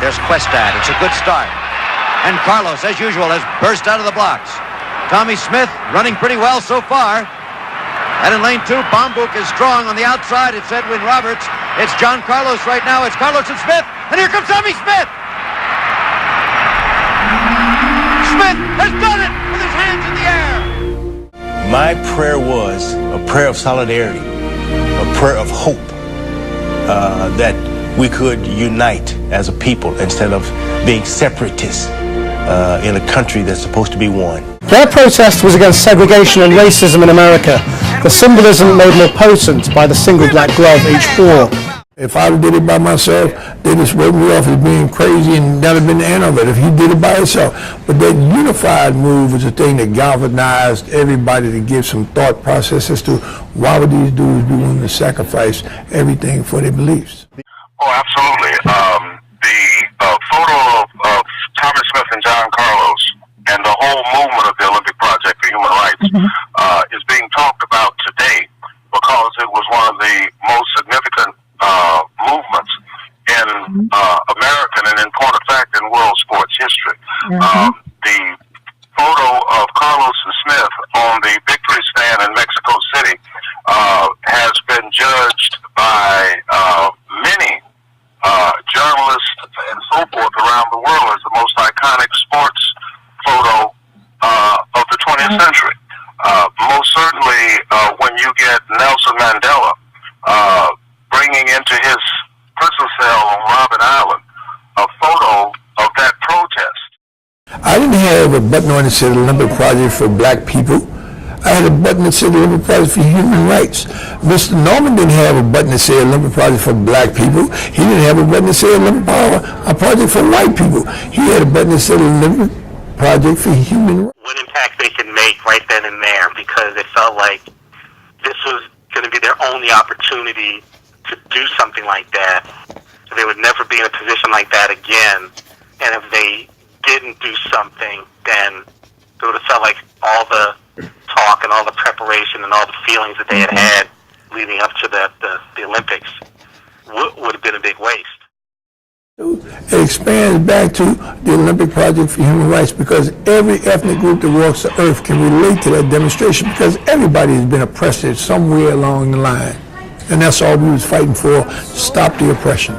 There's Questad. It's a good start. And Carlos, as usual, has burst out of the blocks. Tommy Smith running pretty well so far. And in lane 2, Bambouk is strong on the outside. It's Edwin Roberts. It's John Carlos right now. It's Carlos and Smith. And here comes Tommy Smith. Smith has done it with his hands in the air. My prayer was a prayer of solidarity, a prayer of hope, that we could unite as a people instead of being separatists in a country that's supposed to be one. Their protest was against segregation and racism in America, the symbolism made more potent by the single black glove each wore. If I did it by myself, they just wrote me off as being crazy and never been the end of it if he did it by himself. But that unified move was the thing that galvanized everybody to give some thought process as to why would these dudes be willing to sacrifice everything for their beliefs. Oh, absolutely. The photo of Tommy Smith and John Carlos and the whole movement of the Olympic Project for Human Rights is being talked about today because it was one of the most significant movements in American and, in point of fact, in world sports history. The photo of Carlos and Smith on the victory stand in Mexico City has been judged by many journalists and so forth around the world as the most iconic sports photo of the 20th century. Most certainly when you get Nelson Mandela bringing into his prison cell on Robben Island a photo of that protest. I didn't have a button on that said Olympic Project for Black people. I had a button that said Olympic Project for Human Rights. Mr. Norman didn't have a button that said Olympic Project for Black people. He didn't have a button that said Olympic Project for white people. He had a button that said Olympic Project for Human Rights. What impact they could make right then and there, because it felt like this was going to be their only opportunity to do something like that. So they would never be in a position like that again. And if they didn't do something, then it would have felt like all the talk and all the preparation and all the feelings that they had had leading up to the Olympics would have been a big waste. It expands back to the Olympic Project for Human Rights because every ethnic group that walks the earth can relate to that demonstration because everybody has been oppressed somewhere along the line. And that's all we was fighting for, stop the oppression.